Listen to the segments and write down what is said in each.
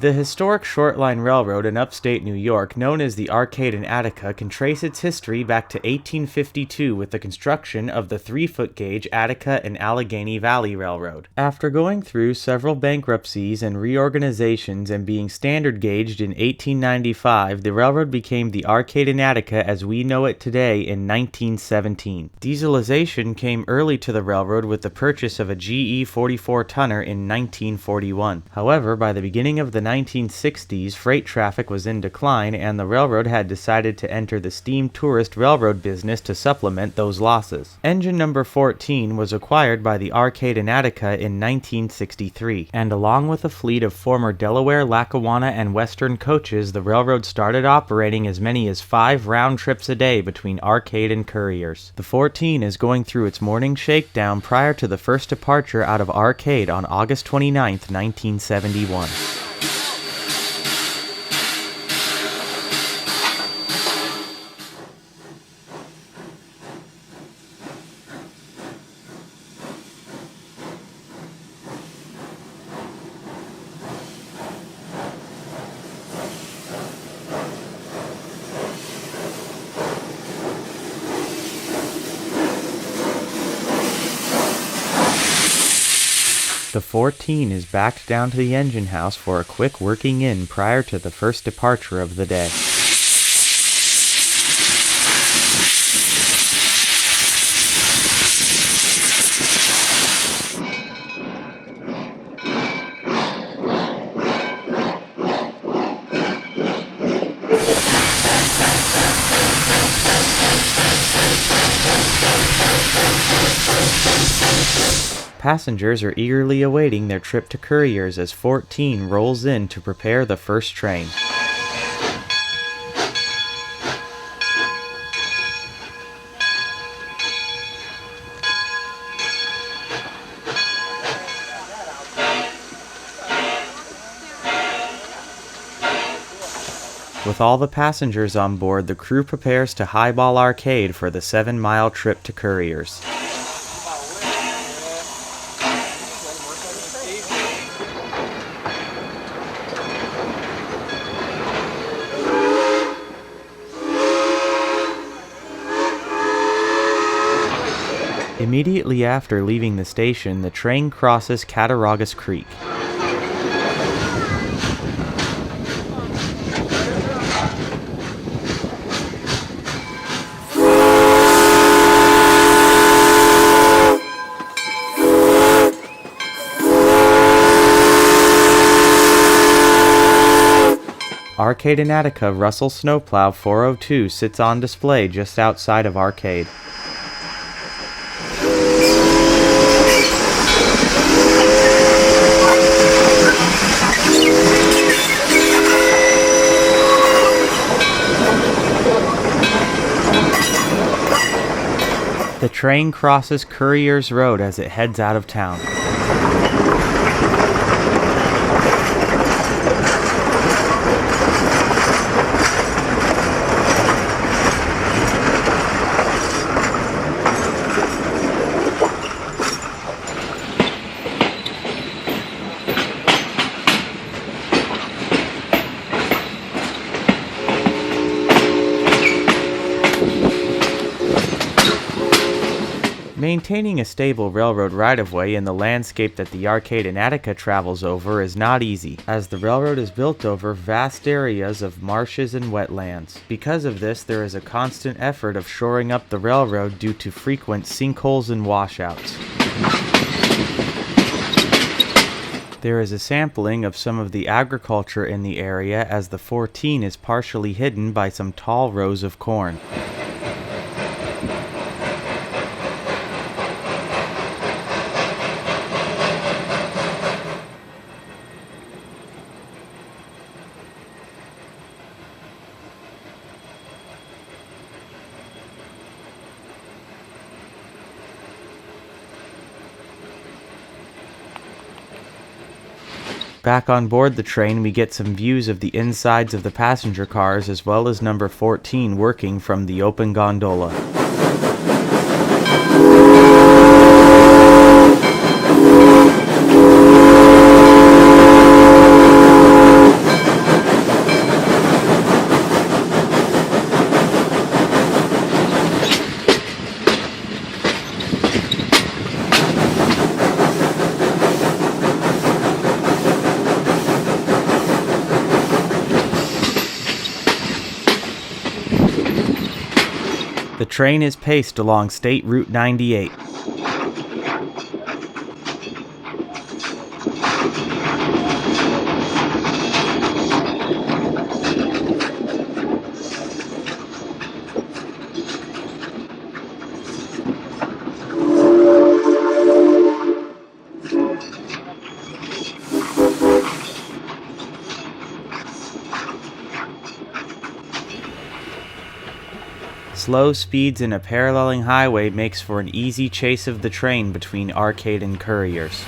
The historic short-line railroad in upstate New York, known as the Arcade and Attica, can trace its history back to 1852 with the construction of the 3-foot gauge Attica and Allegheny Valley Railroad. After going through several bankruptcies and reorganizations and being standard gauged in 1895, the railroad became the Arcade and Attica as we know it today in 1917. Dieselization came early to the railroad with the purchase of a GE 44-tonner in 1941. However, by the beginning of the 1960s, freight traffic was in decline and the railroad had decided to enter the steam tourist railroad business to supplement those losses. Engine number 14 was acquired by the Arcade and Attica in 1963, and along with a fleet of former Delaware, Lackawanna, and Western coaches, the railroad started operating as many as 5 round trips a day between Arcade and Curriers. The 14 is going through its morning shakedown prior to the first departure out of Arcade on August 29, 1971. The 14 is backed down to the engine house for a quick working in prior to the first departure of the day. Passengers are eagerly awaiting their trip to Curriers as 14 rolls in to prepare the first train. With all the passengers on board, the crew prepares to highball Arcade for the 7-mile trip to Curriers. Immediately after leaving the station, the train crosses Cattaraugus Creek. Arcade and Attica Russell Snowplow 402 sits on display just outside of Arcade. The train crosses Curriers Road as it heads out of town. Maintaining a stable railroad right-of-way in the landscape that the Arcade and Attica travels over is not easy, as the railroad is built over vast areas of marshes and wetlands. Because of this, there is a constant effort of shoring up the railroad due to frequent sinkholes and washouts. There is a sampling of some of the agriculture in the area as the 14 is partially hidden by some tall rows of corn. Back on board the train, we get some views of the insides of the passenger cars as well as number 14 working from the open gondola. The train is paced along State Route 98. Slow speeds in a paralleling highway makes for an easy chase of the train between Arcade and Curriers.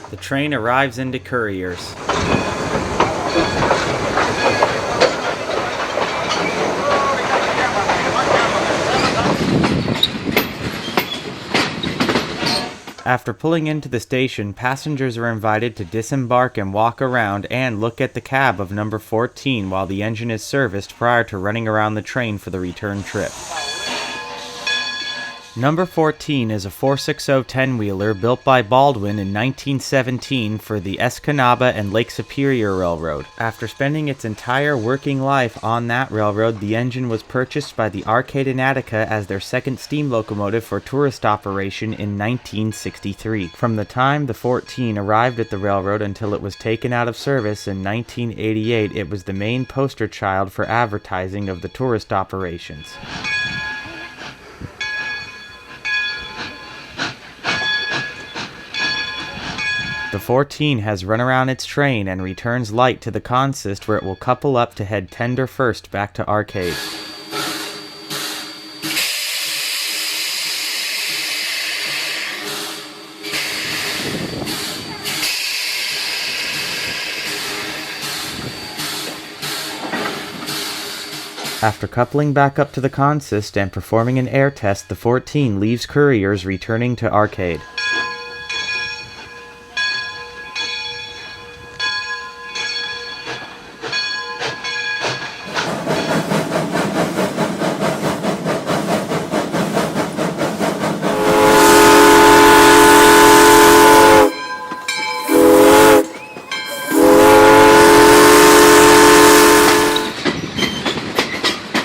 The train arrives into Curriers. After pulling into the station, passengers are invited to disembark and walk around and look at the cab of number 14 while the engine is serviced prior to running around the train for the return trip. Number 14 is a 460 10-wheeler built by Baldwin in 1917 for the Escanaba and Lake Superior Railroad. After spending its entire working life on that railroad, the engine was purchased by the Arcade and Attica as their second steam locomotive for tourist operation in 1963. From the time the 14 arrived at the railroad until it was taken out of service in 1988, it was the main poster child for advertising of the tourist operations. The 14 has run around its train and returns light to the consist where it will couple up to head tender first back to Arcade. After coupling back up to the consist and performing an air test, the 14 leaves Curriers returning to Arcade.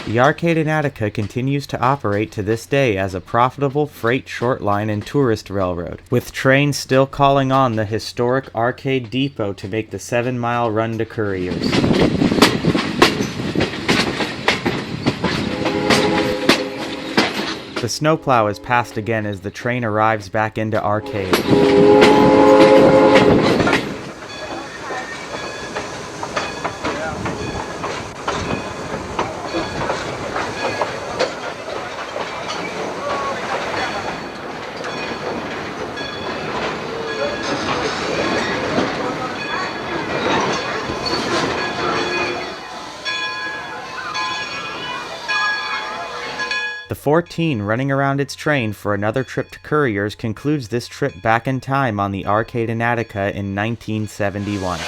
The Arcade and Attica continues to operate to this day as a profitable freight short line and tourist railroad, with trains still calling on the historic Arcade Depot to make the 7-mile run to Curriers. The snowplow is passed again as the train arrives back into Arcade. The 14 running around its train for another trip to Curriers concludes this trip back in time on the Arcade and Attica in 1971.